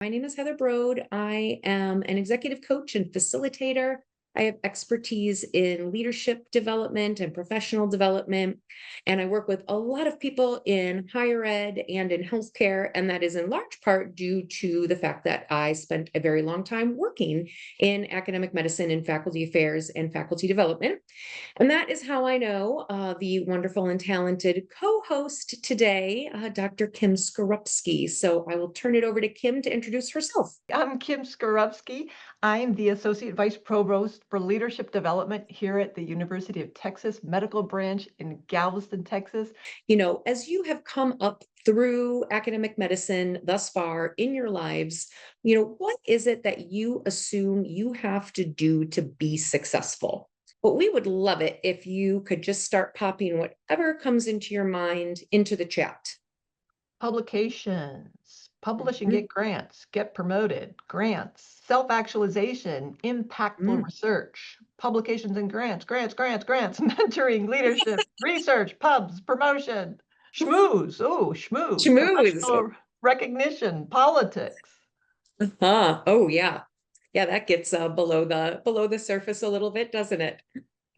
My name is Heather Broad. I am an executive coach and facilitator. I have expertise in leadership development and professional development. And I work with a lot of people in higher ed and in healthcare. And that is in large part due to the fact that I spent a very long time working in academic medicine and faculty affairs and faculty development. And that is how I know the wonderful and talented co-host today, Dr. Kim Skarupski. So I will turn it over to Kim to introduce herself. I'm Kim Skarupski. I'm the Associate Vice Provost for Leadership Development here at the University of Texas Medical Branch in Galveston, Texas. As you have come up through academic medicine thus far in your lives, what is it that you assume you have to do to be successful? But we would love it if you could just start popping whatever comes into your mind into the chat. Publications, publish and Mhm. get grants, get promoted, grants, self-actualization, impactful research, publications and grants, mentoring, leadership, research, pubs, promotion, schmooze, Schmooze. professional recognition, politics. Oh yeah. Yeah, that gets below the surface a little bit, doesn't it?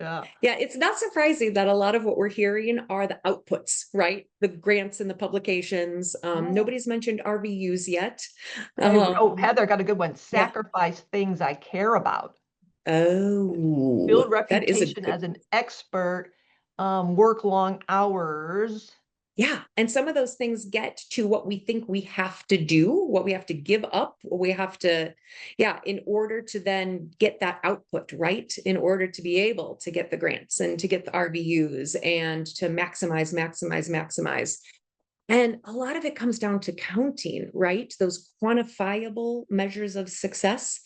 Yeah. Yeah, it's not surprising that a lot of what we're hearing are the outputs, right? The grants and the publications. Nobody's mentioned RVUs yet. Heather, got a good one. Yeah. Sacrifice things I care about. Oh, Build that is a reputation good. as an expert. Work long hours. Yeah. And some of those things get to what we think we have to do, what we have to give up, what we have to, yeah, in order to then get that output, right? In order to be able to get the grants and to get the RVUs and to maximize. And a lot of it comes down to counting, right? Those quantifiable measures of success.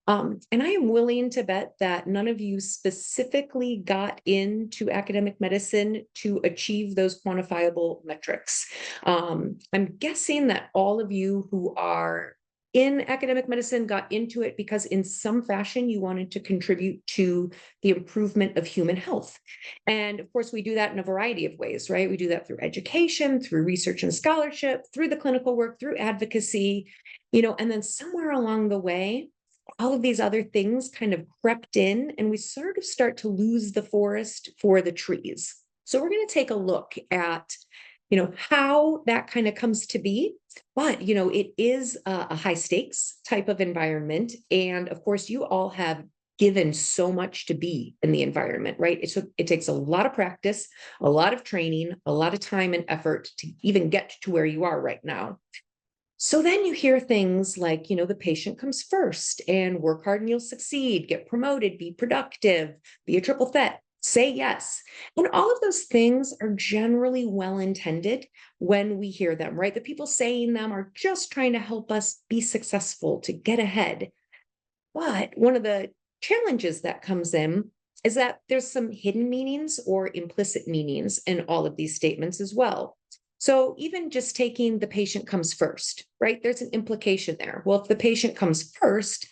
And I am willing to bet that none of you specifically got into academic medicine to achieve those quantifiable metrics. I'm guessing that all of you who are in academic medicine got into it because in some fashion you wanted to contribute to the improvement of human health. And of course, we do that in a variety of ways, right? We do that through education, through research and scholarship, through the clinical work, through advocacy, and then somewhere along the way, all of these other things kind of crept in and we sort of start to lose the forest for the trees. So we're going to take a look at, how that kind of comes to be. But, it is a high stakes type of environment. And of course, you all have given so much to be in the environment, right? It takes a lot of practice, a lot of training, a lot of time and effort to even get to where you are right now. So then you hear things like, the patient comes first and work hard and you'll succeed, get promoted, be productive, be a triple threat, say yes. And all of those things are generally well intended when we hear them, right? The people saying them are just trying to help us be successful, to get ahead. But one of the challenges that comes in is that there's some hidden meanings or implicit meanings in all of these statements as well. So even just taking the patient comes first, right? There's an implication there. Well, if the patient comes first,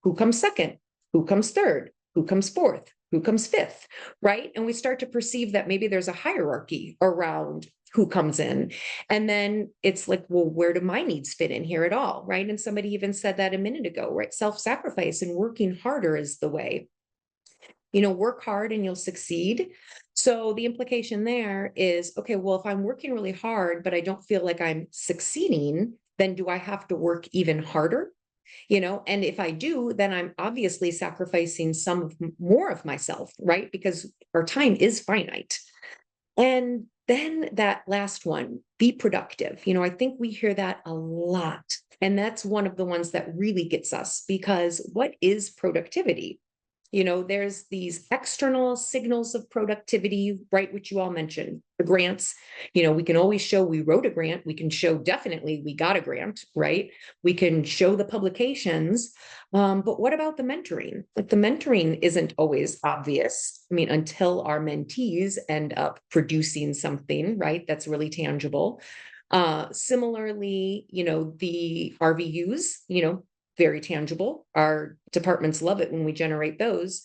who comes second? Who comes third? Who comes fourth? Who comes fifth, right? And we start to perceive that maybe there's a hierarchy around who comes in. And then it's like, well, where do my needs fit in here at all, right? And somebody even said that a minute ago, right? Self-sacrifice and working harder is the way. Work hard and you'll succeed. So the implication there is, okay, well, if I'm working really hard, but I don't feel like I'm succeeding, then do I have to work even harder? And if I do, then I'm obviously sacrificing more of myself, right? Because our time is finite. And then that last one, be productive. I think we hear that a lot. And that's one of the ones that really gets us because what is productivity? There's these external signals of productivity, right? Which you all mentioned, the grants. We can always show we wrote a grant. We can show definitely we got a grant, right? We can show the publications. But what about the mentoring? Like the mentoring isn't always obvious. I mean, until our mentees end up producing something, right? That's really tangible. Similarly, the RVUs, very tangible. Our departments love it when we generate those.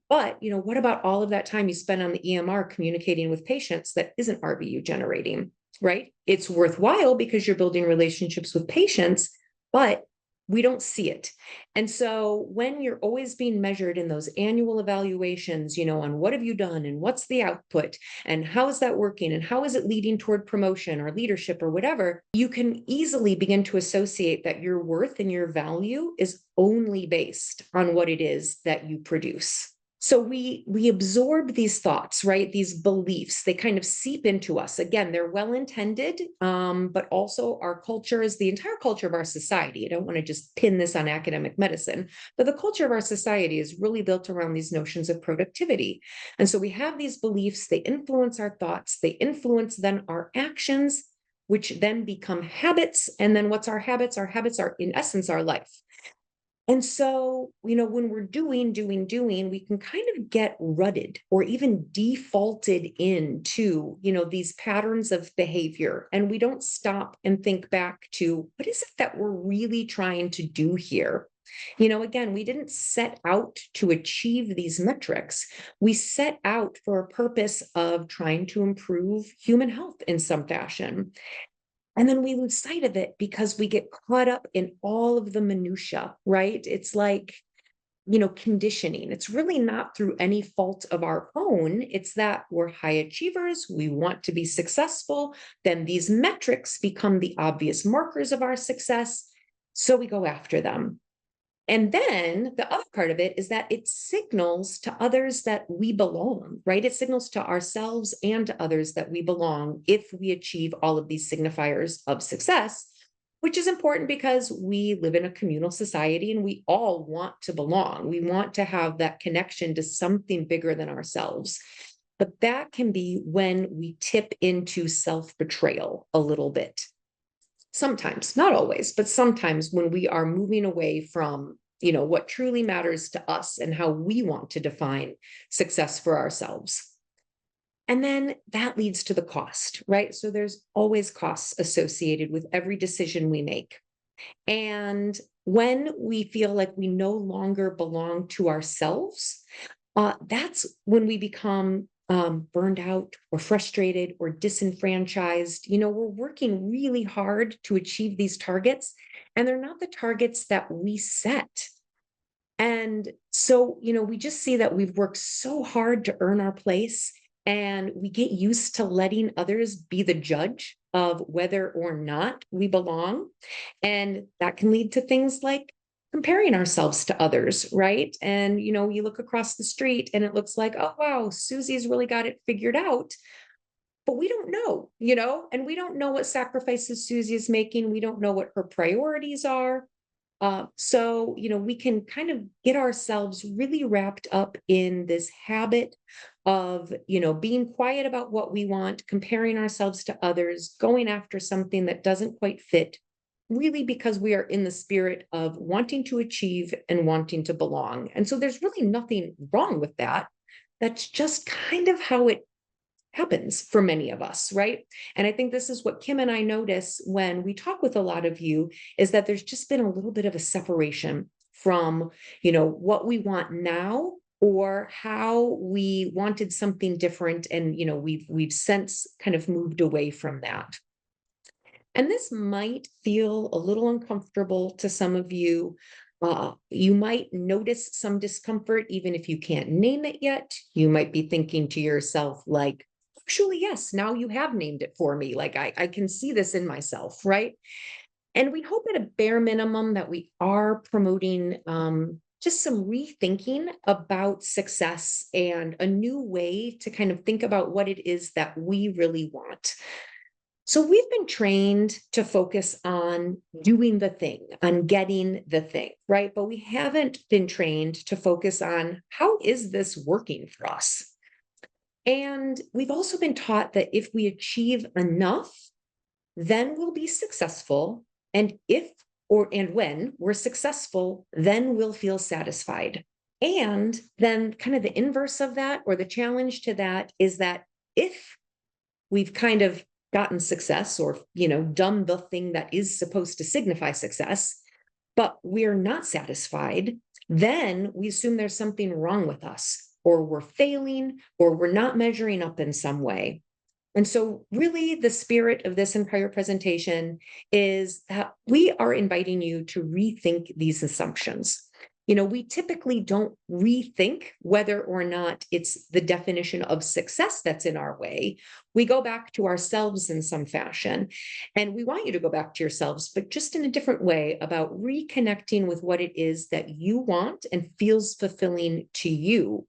But, what about all of that time you spend on the EMR communicating with patients that isn't RVU generating, right? It's worthwhile because you're building relationships with patients, but we don't see it. And so when you're always being measured in those annual evaluations, on what have you done and what's the output and how is that working and how is it leading toward promotion or leadership or whatever, you can easily begin to associate that your worth and your value is only based on what it is that you produce. So we absorb these thoughts, right? These beliefs, they kind of seep into us. Again, they're well-intended, but also our culture is the entire culture of our society. I don't want to just pin this on academic medicine, but the culture of our society is really built around these notions of productivity. And so we have these beliefs, they influence our thoughts, they influence then our actions, which then become habits. And then what's our habits? Our habits are, in essence, our life. And so, when we're doing, we can kind of get rutted or even defaulted into, these patterns of behavior. And we don't stop and think back to what is it that we're really trying to do here? Again, we didn't set out to achieve these metrics. We set out for a purpose of trying to improve human health in some fashion. And then we lose sight of it because we get caught up in all of the minutia, right? It's like, conditioning. It's really not through any fault of our own. It's that we're high achievers. We want to be successful. Then these metrics become the obvious markers of our success. So we go after them. And then the other part of it is that it signals to others that we belong, right? It signals to ourselves and to others that we belong if we achieve all of these signifiers of success, which is important because we live in a communal society and we all want to belong. We want to have that connection to something bigger than ourselves. But that can be when we tip into self-betrayal a little bit. Sometimes, not always, but sometimes when we are moving away from, what truly matters to us and how we want to define success for ourselves. And then that leads to the cost, right? So there's always costs associated with every decision we make. And when we feel like we no longer belong to ourselves, that's when we become burned out or frustrated or disenfranchised. We're working really hard to achieve these targets, and they're not the targets that we set. And so, we just see that we've worked so hard to earn our place, and we get used to letting others be the judge of whether or not we belong. And that can lead to things like comparing ourselves to others, right? And, you look across the street and it looks like, oh, wow, Susie's really got it figured out. But we don't know, and we don't know what sacrifices Susie is making. We don't know what her priorities are. So, we can kind of get ourselves really wrapped up in this habit of, being quiet about what we want, comparing ourselves to others, going after something that doesn't quite fit, really because we are in the spirit of wanting to achieve and wanting to belong. And so there's really nothing wrong with that. That's just kind of how it happens for many of us, right? And I think this is what Kim and I notice when we talk with a lot of you, is that there's just been a little bit of a separation from, what we want now or how we wanted something different. And, we've since kind of moved away from that. And this might feel a little uncomfortable to some of you. You might notice some discomfort, even if you can't name it yet. You might be thinking to yourself, like, actually, yes, now you have named it for me. Like, I can see this in myself, right? And we hope at a bare minimum that we are promoting just some rethinking about success and a new way to kind of think about what it is that we really want. So we've been trained to focus on doing the thing, on getting the thing, right? But we haven't been trained to focus on how is this working for us? And we've also been taught that if we achieve enough, then we'll be successful. And when we're successful, then we'll feel satisfied. And then kind of the inverse of that, or the challenge to that, is that if we've kind of gotten success or, done the thing that is supposed to signify success, but we're not satisfied, then we assume there's something wrong with us, or we're failing, or we're not measuring up in some way. And so, really, the spirit of this entire presentation is that we are inviting you to rethink these assumptions. We typically don't rethink whether or not it's the definition of success that's in our way. We go back to ourselves in some fashion. And we want you to go back to yourselves, but just in a different way about reconnecting with what it is that you want and feels fulfilling to you.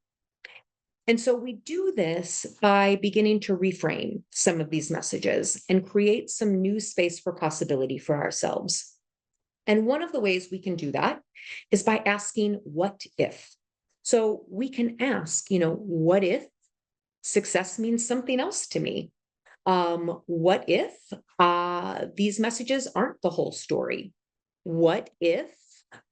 And so we do this by beginning to reframe some of these messages and create some new space for possibility for ourselves. And one of the ways we can do that is by asking, what if? So we can ask, what if success means something else to me? What if these messages aren't the whole story? What if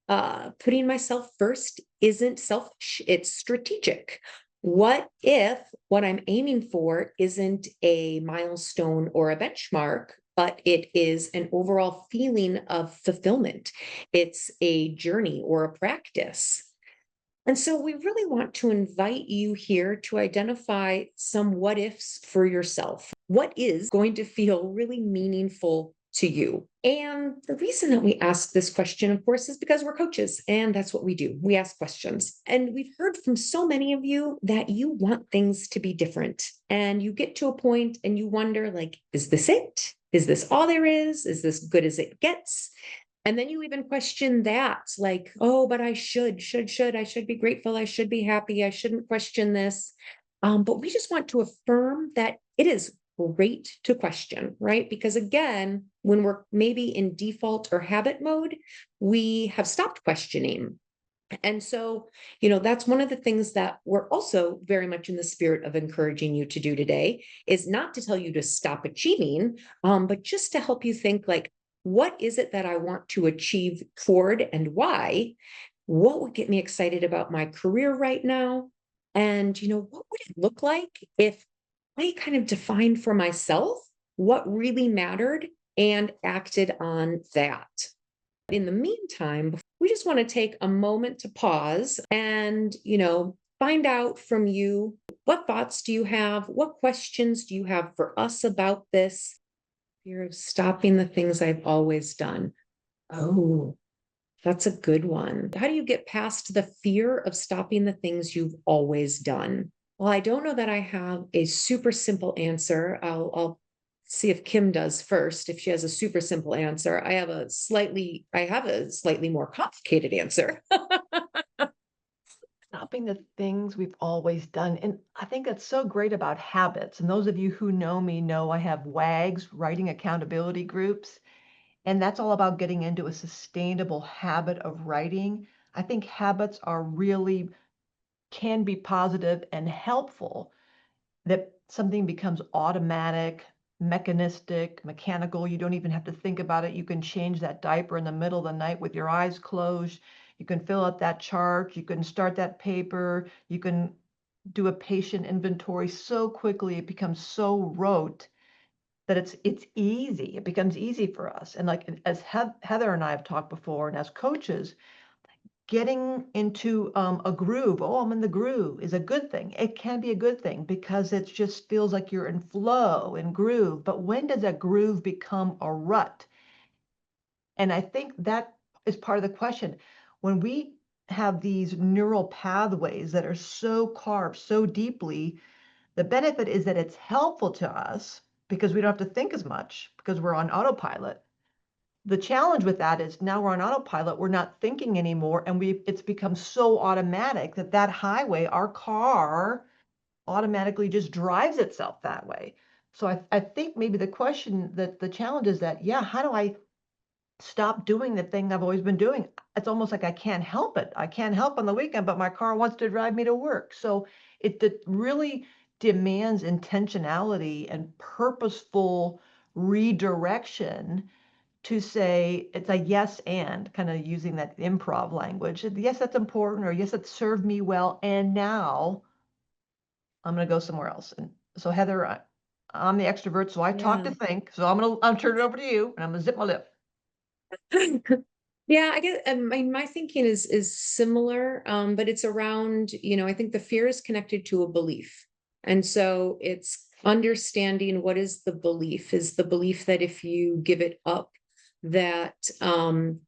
putting myself first isn't selfish, it's strategic? What if what I'm aiming for isn't a milestone or a benchmark, but it is an overall feeling of fulfillment? It's a journey or a practice. And so we really want to invite you here to identify some what ifs for yourself. What is going to feel really meaningful to you? And the reason that we ask this question, of course, is because we're coaches and that's what we do. We ask questions. And we've heard from so many of you that you want things to be different. And you get to a point and you wonder, like, is this it? Is this all there is? Is this good as it gets? And then you even question that, like, oh, but I should, I should be grateful. I should be happy. I shouldn't question this. But we just want to affirm that it is great to question, right? Because again, when we're maybe in default or habit mode, we have stopped questioning. And so, that's one of the things that we're also very much in the spirit of encouraging you to do today is not to tell you to stop achieving, but just to help you think like, what is it that I want to achieve toward and why? What would get me excited about my career right now? And, what would it look like if I kind of defined for myself what really mattered and acted on that? In the meantime, we just want to take a moment to pause and, find out from you, what thoughts do you have? What questions do you have for us about this? Fear of stopping the things I've always done. Oh, that's a good one. How do you get past the fear of stopping the things you've always done? Well, I don't know that I have a super simple answer. I'll see if Kim does first. If she has a super simple answer, I have a slightly more complicated answer. Stopping the things we've always done. And I think that's so great about habits. And those of you who know me know I have WAGs, writing accountability groups. And that's all about getting into a sustainable habit of writing. I think habits are really can be positive and helpful, that something becomes automatic, mechanistic, mechanical. You don't even have to think about it. You can change that diaper in the middle of the night with your eyes closed. You can fill out that chart. You can start that paper. You can do a patient inventory so quickly. It becomes so rote that it's easy. It becomes easy for us. And like as Heather and I have talked before, and as coaches, getting into a groove, oh, I'm in the groove, is a good thing. It can be a good thing because it just feels like you're in flow and groove. But when does a groove become a rut? And I think that is part of the question. When we have these neural pathways that are so carved so deeply, the benefit is that it's helpful to us because we don't have to think as much because we're on autopilot. The challenge with that is now we're on autopilot, we're not thinking anymore, and it's become so automatic that highway, our car automatically just drives itself that way. So I think maybe the question, that the challenge is that, yeah, how do I stop doing the thing I've always been doing? It's almost like I can't help it. I can't help on the weekend, but my car wants to drive me to work. So it really demands intentionality and purposeful redirection to say it's a yes and, kind of using that improv language. Yes, that's important, or yes, it served me well, and now I'm going to go somewhere else. And so Heather, I'm the extrovert, so I talk Yeah. to think. So I'm turn it over to you, and I'm gonna zip my lip. Yeah, I guess my thinking is similar, but it's around, I think the fear is connected to a belief. And so it's understanding what is the belief that if you give it up, that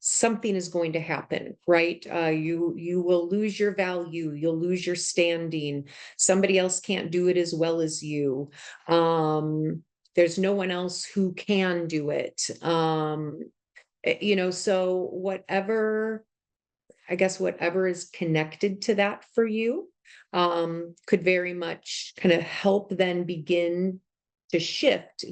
something is going to happen, right? You will lose your value, you'll lose your standing, somebody else can't do it as well as you. There's no one else who can do it. So whatever, I guess whatever is connected to that for you could very much kind of help then begin to shift.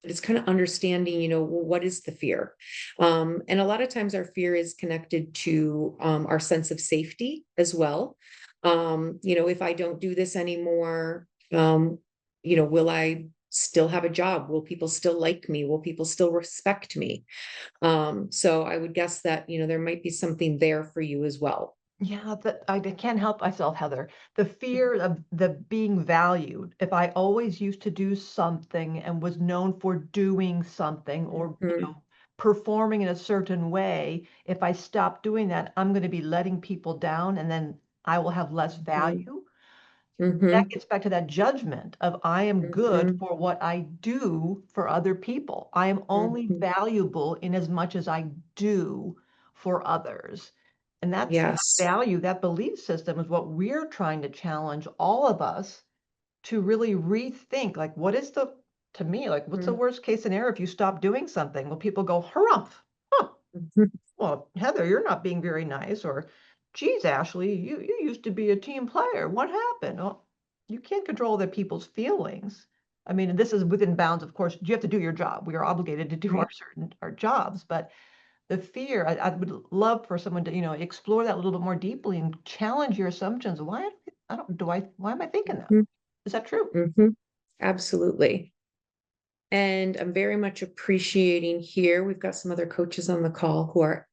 It's kind of understanding, well, what is the fear? And a lot of times our fear is connected to our sense of safety as well. If I don't do this anymore, will I still have a job? Will people still like me? Will people still respect me? So I would guess that, there might be something there for you as well. Yeah, that I can't help myself, Heather. The fear of the being valued. If I always used to do something and was known for doing something or, Mhm, performing in a certain way, if I stop doing that, I'm going to be letting people down and then I will have less mhm, value. That mhm, gets back to that judgment of I am good mhm, for what I do for other people. I am only mhm. valuable in as much as I do for others. And that Yes. value, that belief system is what we're trying to challenge all of us to really rethink. Like, what is to me, like, what's the Mhm, worst case scenario if you stop doing something? Well, people go, harumph. Huh. mhm, Well, Heather, you're not being very nice. Or, geez, Ashley, you used to be a team player. What happened? Well, you can't control other people's feelings. I mean, this is within bounds, of course. You have to do your job. We are obligated to do right. our jobs, but the fear, I would love for someone to, explore that a little bit more deeply and challenge your assumptions. Why am I thinking that? Mhm, Is that true? mhm. Absolutely. And I'm very much appreciating here. We've got some other coaches on the call who are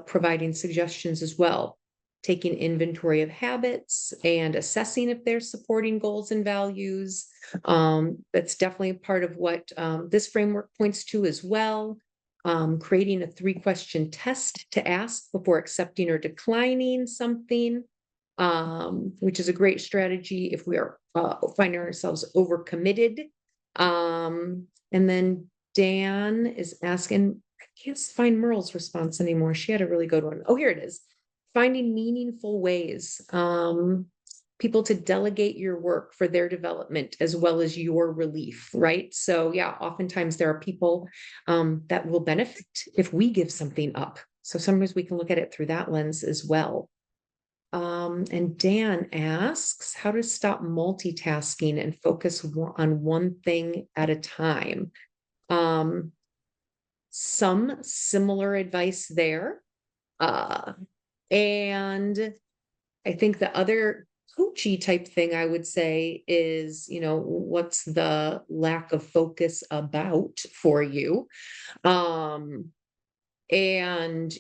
providing suggestions as well, taking inventory of habits and assessing if they're supporting goals and values. That's definitely part of what this framework points to as well. Creating a 3-question test to ask before accepting or declining something, which is a great strategy if we are finding ourselves overcommitted. And then Dan is asking, I can't find Merle's response anymore. She had a really good one. Oh, here it is. Finding meaningful ways, people to delegate your work for their development as well as your relief, right? So yeah, oftentimes there are people that will benefit if we give something up. So sometimes we can look at it through that lens as well. And Dan asks how to stop multitasking and focus on one thing at a time. Um, some similar advice there. Uh, and I think the other coachy type thing I would say is, what's the lack of focus about for you? Um, and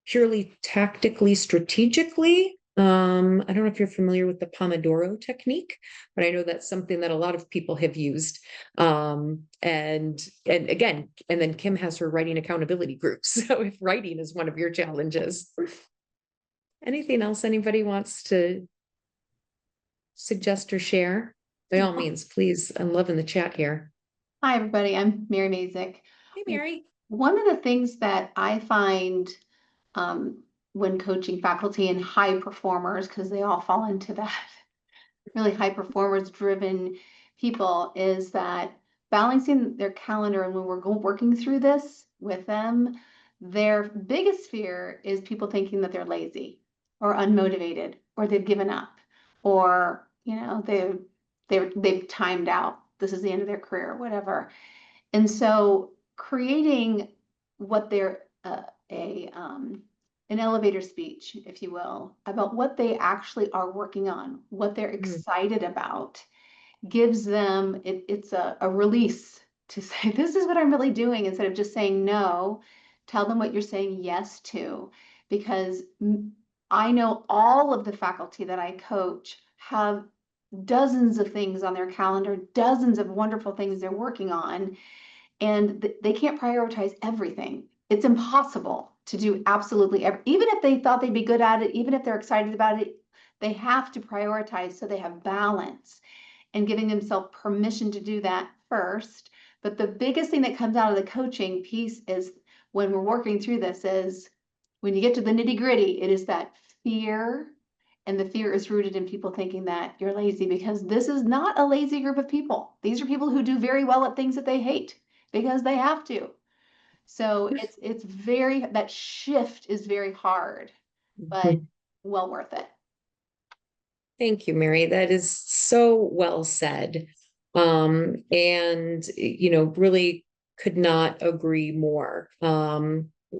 purely tactically, strategically. I don't know if you're familiar with the Pomodoro technique, but I know that's something that a lot of people have used. And again, and then Kim has her writing accountability group. So if writing is one of your challenges, anything else anybody wants to suggest or share, by all Yeah. means, please. I'm loving the chat here. Hi, everybody. I'm Mary Mazik. Hey, Mary. One of the things that I find um, when coaching faculty and high performers, because they all fall into that really high performers driven people, is that balancing their calendar. And when we're working through this with them, their biggest fear is people thinking that they're lazy or unmotivated or they've given up or they've timed out. This is the end of their career, whatever. And so creating what they're a an elevator speech, if you will, about what they actually are working on, what they're Mm, excited about, gives them it's a release to say, this is what I'm really doing, instead of just saying no. Tell them what you're saying yes to, because I know all of the faculty that I coach have dozens of things on their calendar, dozens of wonderful things they're working on, and they can't prioritize everything. It's impossible to do absolutely even if they thought they'd be good at it, even if they're excited about it, they have to prioritize so they have balance. and giving themselves permission to do that first. But the biggest thing that comes out of the coaching piece is when we're working through this is when you get to the nitty gritty, it is that fear. And the fear is rooted in people thinking that you're lazy, because this is not a lazy group of people. These are people who do very well at things that they hate because they have to. So it's very, that shift is very hard, but well worth it. Thank you, Mary. That is so well said. And, really could not agree more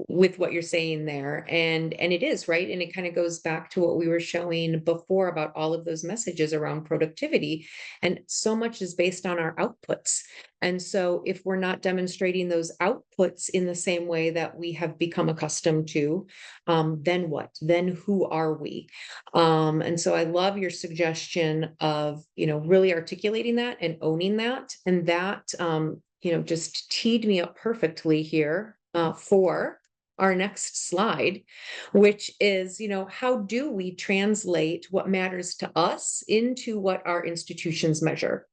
with what you're saying there. And it is right. And it kind of goes back to what we were showing before about all of those messages around productivity. And so much is based on our outputs. And so if we're not demonstrating those outputs in the same way that we have become accustomed to, then what? Then who are we? And so I love your suggestion of, really articulating that and owning that. And that, just teed me up perfectly here for our next slide, which is, how do we translate what matters to us into what our institutions measure?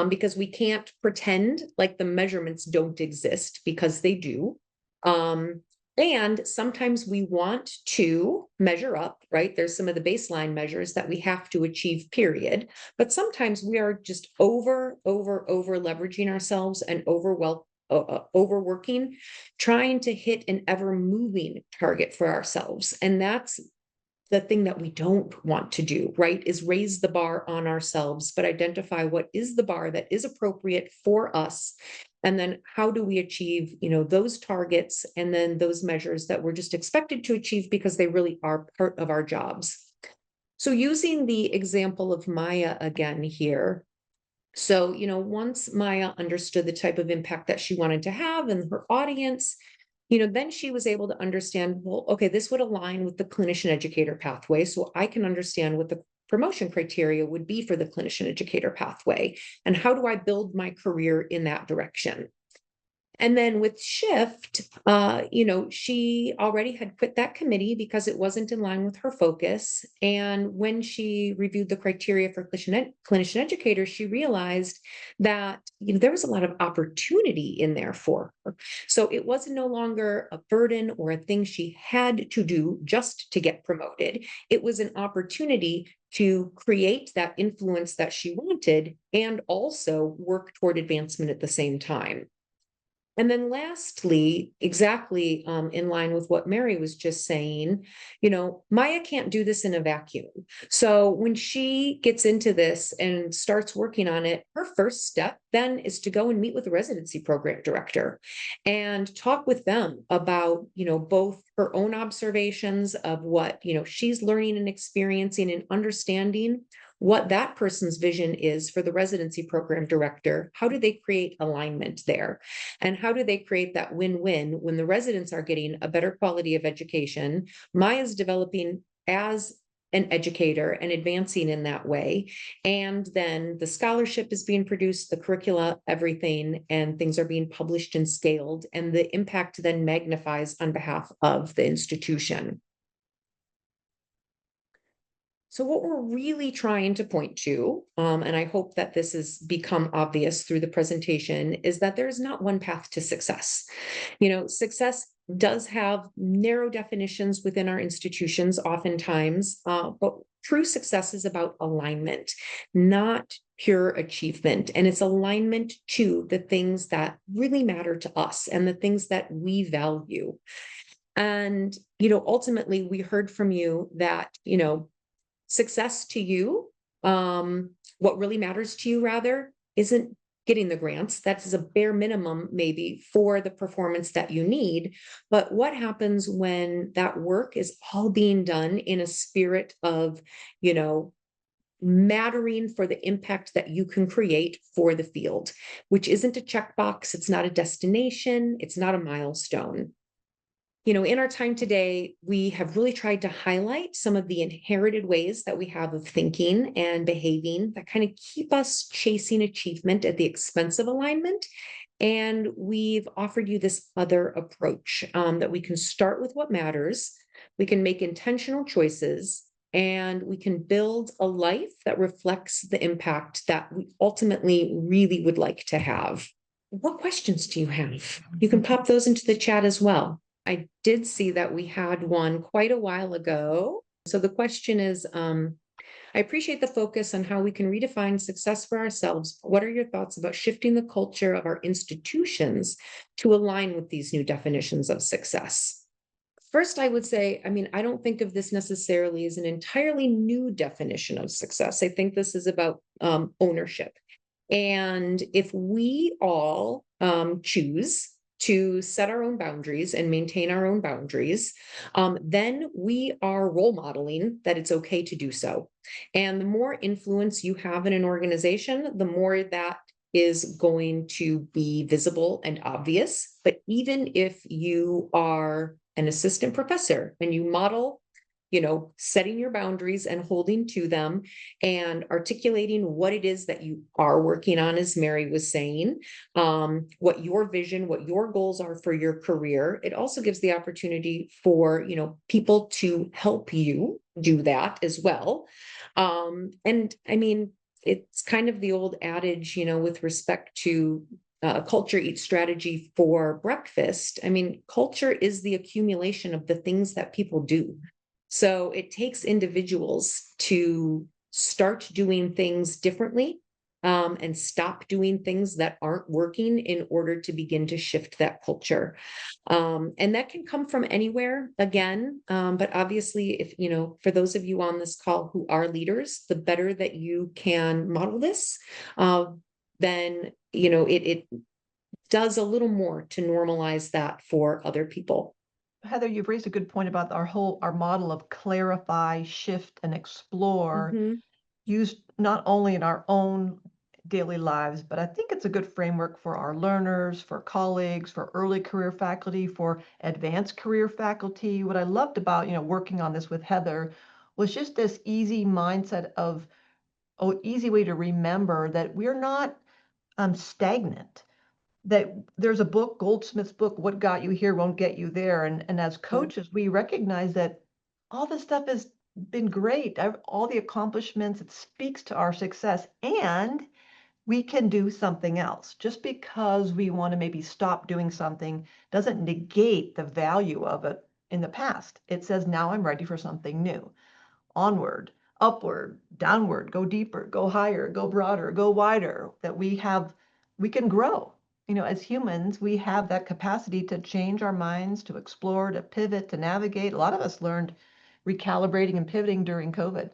Because we can't pretend like the measurements don't exist, because they do. And sometimes we want to measure up, right? There's some of the baseline measures that we have to achieve, period. But sometimes we are just over leveraging ourselves and overworking, trying to hit an ever moving target for ourselves. And that's the thing that we don't want to do, right? Is raise the bar on ourselves, but identify what is the bar that is appropriate for us. And then how do we achieve, those targets and then those measures that we're just expected to achieve because they really are part of our jobs. So using the example of Maya again here. So, once Maya understood the type of impact that she wanted to have in her audience, then she was able to understand, well, okay, this would align with the clinician educator pathway. So I can understand what the promotion criteria would be for the clinician educator pathway. And how do I build my career in that direction? And then with Shift, she already had quit that committee because it wasn't in line with her focus. And when she reviewed the criteria for clinician educators, she realized that there was a lot of opportunity in there for her. So it was no longer a burden or a thing she had to do just to get promoted. It was an opportunity to create that influence that she wanted and also work toward advancement at the same time. And then lastly, exactly in line with what Mary was just saying, Maya can't do this in a vacuum. So when she gets into this and starts working on it, her first step then is to go and meet with the residency program director and talk with them about, both her own observations of what, she's learning and experiencing and understanding what that person's vision is for the residency program director. How do they create alignment there? And how do they create that win-win when the residents are getting a better quality of education? Maya's developing as an educator and advancing in that way. And then the scholarship is being produced, the curricula, everything, and things are being published and scaled. And the impact then magnifies on behalf of the institution. So what we're really trying to point to, and I hope that this has become obvious through the presentation, is that there's not one path to success. Success does have narrow definitions within our institutions oftentimes, but true success is about alignment, not pure achievement. And it's alignment to the things that really matter to us and the things that we value. And, ultimately, we heard from you that, success to you, what really matters to you rather, isn't getting the grants. That's a bare minimum maybe for the performance that you need. But what happens when that work is all being done in a spirit of, mattering for the impact that you can create for the field, which isn't a checkbox, it's not a destination, it's not a milestone. In our time today, we have really tried to highlight some of the inherited ways that we have of thinking and behaving that kind of keep us chasing achievement at the expense of alignment. And we've offered you this other approach that we can start with what matters, we can make intentional choices, and we can build a life that reflects the impact that we ultimately really would like to have. What questions do you have? You can pop those into the chat as well. I did see that we had one quite a while ago. So the question is, I appreciate the focus on how we can redefine success for ourselves. What are your thoughts about shifting the culture of our institutions to align with these new definitions of success? First, I would say, I mean, I don't think of this necessarily as an entirely new definition of success. I think this is about ownership. And if we all choose to set our own boundaries and maintain our own boundaries, then we are role modeling that it's okay to do so. And the more influence you have in an organization, the more that is going to be visible and obvious. But even if you are an assistant professor and you model, setting your boundaries and holding to them and articulating what it is that you are working on, as Mary was saying, what your vision, what your goals are for your career. It also gives the opportunity for, people to help you do that as well. And I mean, it's kind of the old adage, with respect to culture eats strategy for breakfast. I mean, culture is the accumulation of the things that people do. So it takes individuals to start doing things differently and stop doing things that aren't working in order to begin to shift that culture. And that can come from anywhere again. But obviously, if, for those of you on this call who are leaders, the better that you can model this, then, it does a little more to normalize that for other people. Heather, you've raised a good point about our model of clarify, shift, and explore, used not only in our own daily lives, but I think it's a good framework for our learners, for colleagues, for early career faculty, for advanced career faculty. What I loved about, working on this with Heather was just this easy mindset of, easy way to remember that we're not stagnant. That there's a book, Goldsmith's book, What Got You Here Won't Get You There. And as coaches, we recognize that all this stuff has been great. All the accomplishments, it speaks to our success, and we can do something else. Just because we want to maybe stop doing something doesn't negate the value of it in the past. It says, now I'm ready for something new. Onward, upward, downward, go deeper, go higher, go broader, go wider, that we can grow. As humans, we have that capacity to change our minds, to explore, to pivot, to navigate. A lot of us learned recalibrating and pivoting during COVID.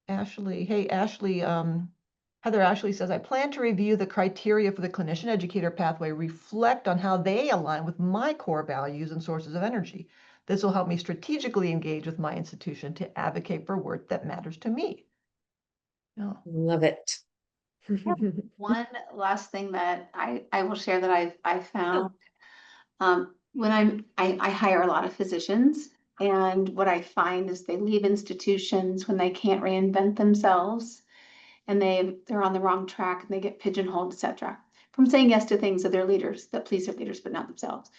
Ashley, hey, Ashley, Heather Ashley says, I plan to review the criteria for the clinician educator pathway, reflect on how they align with my core values and sources of energy. This will help me strategically engage with my institution to advocate for work that matters to me. Oh, love it. One last thing that I will share that I found when I hire a lot of physicians, and what I find is they leave institutions when they can't reinvent themselves, and they're on the wrong track, and they get pigeonholed, etc., from saying yes to things that their leaders that please their leaders but not themselves.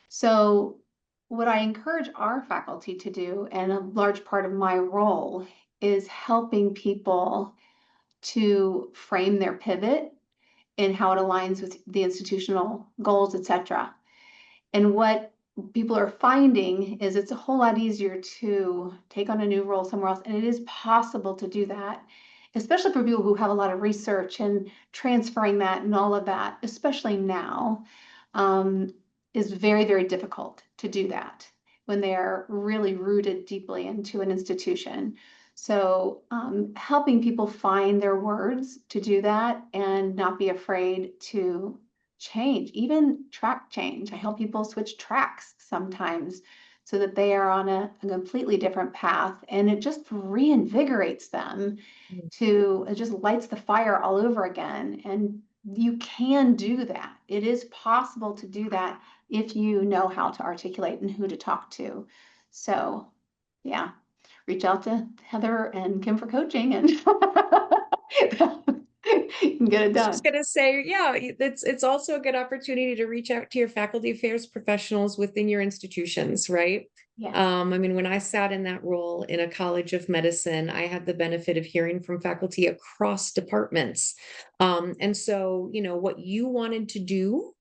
So what I encourage our faculty to do, and a large part of my role, is helping people to frame their pivot and how it aligns with the institutional goals, etc. And what people are finding is it's a whole lot easier to take on a new role somewhere else. And it is possible to do that, especially for people who have a lot of research, and transferring that and all of that, especially now, is very, very difficult to do that when they're really rooted deeply into an institution. So helping people find their words to do that and not be afraid to change, even track change. I help people switch tracks sometimes so that they are on a completely different path, and it just reinvigorates them it just lights the fire all over again. And you can do that. It is possible to do that if you know how to articulate and who to talk to. So yeah, reach out to Heather and Kim for coaching, and You can get it I was just done. gonna say, yeah, it's also a good opportunity to reach out to your faculty affairs professionals within your institutions, right? Yes. I mean, when I sat in that role in a college of medicine, I had the benefit of hearing from faculty across departments. And so, what you wanted to do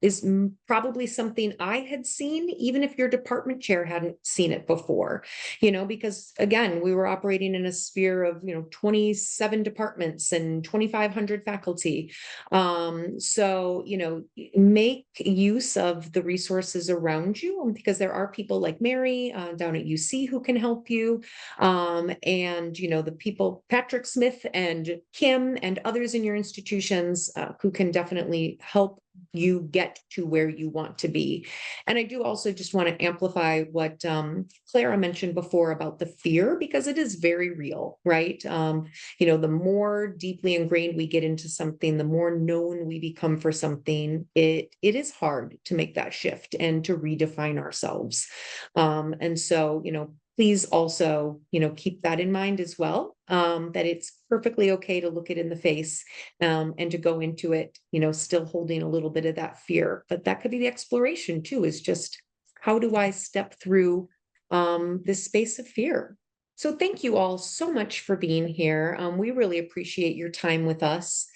is probably something I had seen, even if your department chair hadn't seen it before, because again, we were operating in a sphere of, 27 departments and 2,500 faculty. So, make use of the resources around you because there are people like Mary down at UC who can help you. And, the people, Patrick Smith and Kim and others in your institutions who can definitely help you get to where you want to be. And I do also just want to amplify what Clara mentioned before about the fear, because it is very real, right? The more deeply ingrained we get into something, the more known we become for something, it is hard to make that shift and to redefine ourselves. And so, please also, keep that in mind as well, that it's perfectly okay to look it in the face and to go into it, still holding a little bit of that fear. But that could be the exploration too, is just how do I step through this space of fear? So thank you all so much for being here. We really appreciate your time with us.